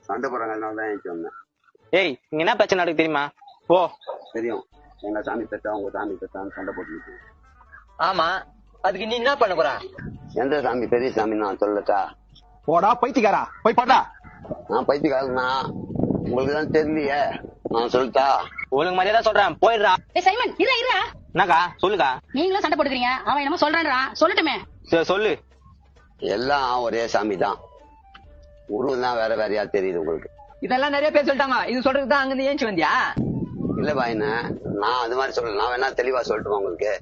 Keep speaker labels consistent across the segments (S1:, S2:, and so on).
S1: சண்டை போடுறாங்க தான் ஏன் சொன்னேன்.
S2: ஏய் இங்க என்ன பிரச்சனை நடக்கு தெரியுமா? ஓ
S1: தெரியும். எங்க சாமி பெற்றா உங்க சாமி பெற்றான்னு சண்டை போட்டு.
S3: ஆமா, அதுக்கு நீ என்ன பண்ண போற?
S1: எந்த சாமி பெரிய சாமி நான் சொல்லட்டா?
S4: போடா பைத்தியக்காரா, போய் பாட்டா.
S1: நான் பைத்தியக்காரனா? உங்களுக்கு தான் தெரியலையே, நான் சொல்லட்டா?
S2: ஒழுங்கு மாதிரியே தான் சொல்றேன், போயிடுறா.
S5: சைமன் இரா இரா.
S2: என்னக்கா சொல்லுக்கா?
S5: நீங்களும் சண்டை போட்டுக்கிறீங்க, அவன் என்னமோ சொல்றான்டா, சொல்லட்டுமே.
S2: சரி சொல்லு.
S1: எல்லாம் ஒரே சாமி தான், உருவம் தான் வேற வேறையா தெரியுது உங்களுக்கு.
S3: இதெல்லாம் நிறைய பேர் சொல்லிட்டாங்க, இது சொல்றதுக்கு தான் அங்கிருந்து ஏஞ்சி வந்தியா?
S1: இல்ல பாயின, நான் அது மாதிரி சொல்லல, நான் வேணா தெளிவா சொல்லட்டுமா உங்களுக்கு?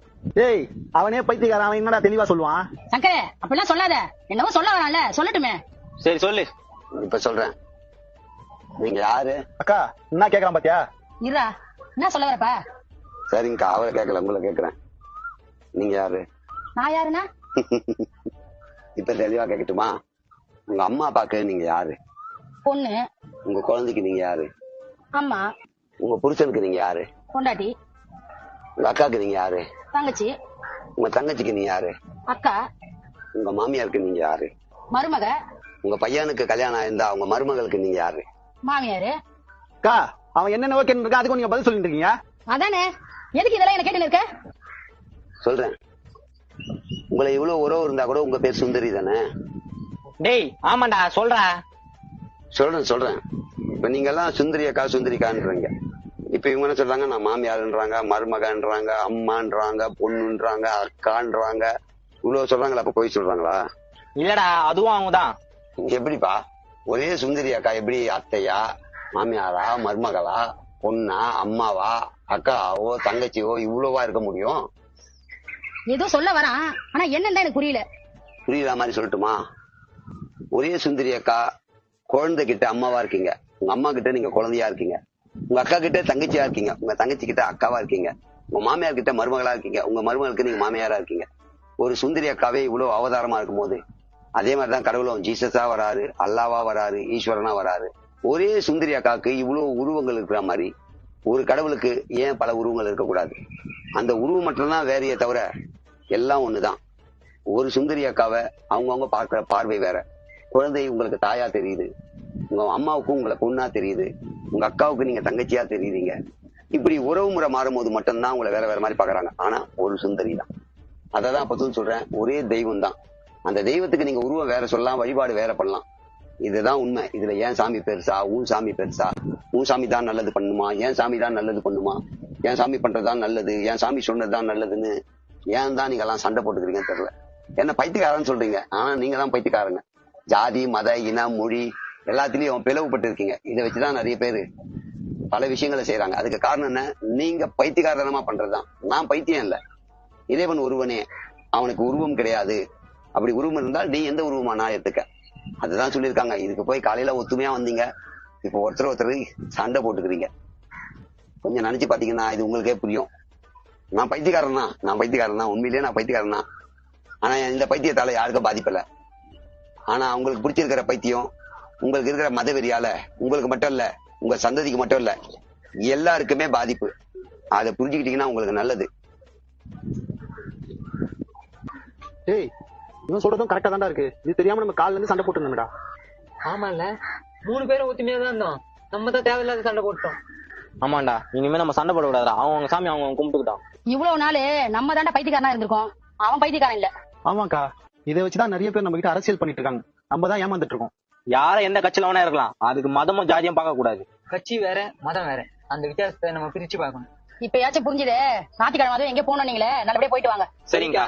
S4: ஏய் அவனே பைத்தியக்காரன், அவன் என்னடா தெளிவா சொல்லுவான்?
S5: சங்கரே அப்படிலாம் சொல்லாத, என்னவோ சொல்ல வரான்ல, சொல்லட்டுமே.
S2: சரி சொல்லு.
S1: இப்ப சொல்றேன். நீங்க யாரு?
S4: அக்கா என்ன கேக்குறான் பாத்தியா?
S5: இரா, என்ன சொல்ல வரப்பா?
S1: சரிங்கக்கா, அவரை கேட்கல, உங்களை கேக்குறேன். நீங்க யாரு?
S5: நான் யாருன்னா?
S1: இப்ப தெளிவா கேட்கட்டுமா? உங்க அம்மா அப்பாக்கு நீங்க யாரு?
S5: பொண்ணு.
S1: உங்க குழந்தைக்கு நீங்க யாரு?
S5: அம்மா.
S1: உங்க புருஷனுக்கு நீங்க யாரு?
S5: பொண்டாட்டி.
S1: உங்க அக்காக்கு நீங்க யாரு?
S5: தங்கச்சி.
S1: உங்க தங்கச்சிக்கு நீங்க யாரு?
S5: அக்கா.
S1: உங்க மாமியாருக்கு நீங்க யாரு?
S5: மருமக.
S1: உங்க பையனுக்கு கல்யாணம் ஆயிருந்தா உங்க மருமகளுக்கு நீங்க யாரு?
S5: மாமியாரு.
S4: அக்கா அவன் என்னென்ன கேட்டு இருக்கா, அதுக்கு நீங்க பதில் சொல்லிட்டு இருக்கீங்க.
S5: அதானே, எதுக்கு இதெல்லாம் என்ன கேட்டு இருக்க?
S1: சொல்றேன். உங்களை இவ்வளவு உறவு இருந்தா கூட உங்க பேர் சுந்தரி தானே?
S2: டேய் ஆமாண்டா சொல்றா.
S1: சொல்றேன். இப்ப நீங்க எல்லாம் சுந்தரியக்கா சுந்தரிக்கான்றீங்க. இப்ப இவங்க என்ன சொல்றாங்க, நான் மாமியாருன்றாங்க, மருமகன்றாங்க, அம்மான்றாங்க, பொண்ணுன்றாங்க, அக்கான்றாங்க. இவ்வளவு சொல்றாங்களா? அப்ப போய் சொல்றாங்களா?
S2: இல்லடா அதுவும் அவங்கதான்.
S1: எப்படிப்பா ஒரே சுந்தரி அக்கா எப்படி அத்தையா, மாமியாரா, மருமகளா, பொண்ணா, அம்மாவா, அக்காவோ, தங்கச்சியோ இவ்வளவா இருக்க முடியும்?
S5: ஏதோ சொல்ல வரான், ஆனா என்னன்னு எனக்கு புரியல.
S1: புரியுற மாதிரி சொல்லட்டுமா? ஒரே சுந்தரி அக்கா குழந்தை கிட்ட அம்மாவா இருக்கீங்க, உங்க அம்மா கிட்ட நீங்க குழந்தையா இருக்கீங்க, உங்க அக்கா கிட்ட தங்கச்சியா இருக்கீங்க, உங்க தங்கச்சி கிட்ட அக்காவா இருக்கீங்க, உங்க மாமியார் கிட்ட மருமகளா இருக்கீங்க, உங்க மருமகளுக்கு நீங்க மாமியாரா இருக்கீங்க. ஒரு சுந்தரி அக்காவே இவ்வளவு அவதாரமா இருக்கும் போது, அதே மாதிரிதான் கடவுளும் ஜீசஸா வராரு, அல்லாவா வராரு, ஈஸ்வரனா வராரு. ஒரே சுந்தரி அக்காவுக்கு இவ்வளவு உருவங்கள் இருக்கிற மாதிரி ஒரு கடவுளுக்கு ஏன் பல உருவங்கள் இருக்கக்கூடாது? அந்த உருவம் மட்டும்தான் வேறையே தவிர எல்லாம் ஒண்ணுதான். ஒரு சுந்தரி அக்காவை அவங்கவுங்க பார்க்கிற பார்வை வேற. குழந்தை உங்களுக்கு தாயா தெரியுது, உங்க அம்மாவுக்கும் உங்களை பொண்ணா தெரியுது, உங்க அக்காவுக்கு நீங்க தங்கச்சியா தெரியுறீங்க. இப்படி உறவு முறை மாறும் போது மட்டும்தான் உங்களை வேற வேற மாதிரி பாக்குறாங்க. ஆனா ஒரு சுந்தரி தான். அததான் அப்பதான் சொல்றேன், ஒரே தெய்வம் தான். அந்த தெய்வத்துக்கு நீங்க உருவம் வேற சொல்லலாம், வழிபாடு வேற பண்ணலாம். இதுதான் உண்மை. இதுல ஏன் சாமி பெருசா, உன் சாமி பெருசா, உன் சாமி தான் நல்லது பண்ணுமா, ஏன் சாமி தான் நல்லது பண்ணுமா, ஏன் சாமி பண்றதுதான் நல்லது, ஏன் சாமி சொன்னதுதான் நல்லதுன்னு ஏன் தான் நீங்க எல்லாம் சண்டை போட்டுக்கிறீங்கன்னு தெரியல. என்ன பைத்தியக்காரன்னு சொல்றீங்க, ஆனா நீங்க தான் பைத்தியக்காரங்க. ஜாதி, மத, இனம், மொழி எல்லாத்திலயும் பிளவுபட்டு இருக்கீங்க. இதை வச்சுதான் நிறைய பேரு பல விஷயங்களை செய்யறாங்க. அதுக்கு காரணம் என்ன? நீங்க பைத்தியக்காரனமா பண்றதுதான். நான் பைத்தியம் இல்ல, இறைவன் ஒருவனே, அவனுக்கு உருவம் கிடையாது. அப்படி உருவம் இருந்தால் நீ எந்த உருவமா நான் எடுத்துக்க. அதுதான் சொல்லியிருக்காங்க. இதுக்கு போய் காலையில ஒத்துமையா வந்தீங்க, இப்ப ஒருத்தர் சண்டை போட்டுக்கிறீங்க. கொஞ்சம் நினைச்சு பாத்தீங்கன்னா இது உங்களுக்கே புரியும். நான் பைத்தியக்காரன் தான், உண்மையிலேயே நான் பைத்தியக்காரன் தான். ஆனா இந்த பைத்தியத்தால யாருக்கும் பாதிப்பில்ல. ஆனா உங்களுக்கு பிடிச்சிருக்கிற பைத்தியம், உங்களுக்கு இருக்கிற மதவெறியால உங்களுக்கு மட்டும் இல்ல, உங்க சந்ததிக்கு மட்டும் இல்ல, எல்லாருக்குமே பாதிப்பு. அதை புரிஞ்சுக்கிட்டீங்கன்னா உங்களுக்கு நல்லது.
S4: ஏய் இவன் சொல்றதும் கரெக்டா தான்டா இருக்கு. இது தெரியாம நம்ம கால்ல இருந்து சண்டை போட்டு இருந்தோம்டா.
S3: ஆமால, 3 பேரும் ஒத்துமையா தான் இருந்தோம், நம்ம தான் தேவையில்லாத சண்டை போட்டோம்.
S2: ஆமாண்டா இனிமே நம்ம சண்டை போட கூடாதுடா. அவங்க சாமி அவங்க கும்பிட்டுக்கிட்டான்.
S5: இவ்வளவு நாள் நம்ம தாண்டா பைத்தியக்காரனா இருந்திருக்கோம், அவன் பைத்தியக்காரன் இல்ல.
S4: ஆமாக்கா, இதை வச்சுதான் நிறைய பேர் நம்ம கிட்ட அரசியல் பண்ணிட்டு இருக்காங்க. நம்ம தான் ஏமாந்துட்டு இருக்கோம்.
S2: யார எந்த கட்சியில வேணா இருக்கலாம், அதுக்கு மதமும் ஜாதியும் பார்க்க கூடாது.
S3: கட்சி வேற, மதம் வேற, அந்த வித்தியாசத்தை நம்ம பிரிச்சு பார்க்கணும்.
S5: இப்பயாச்சும் புரிஞ்சுதே. ஞாயிற்றுக்கிழமை எங்க போனோம், நீங்களே நல்லபடியா போயிட்டு வாங்க.
S2: சரிங்கக்கா.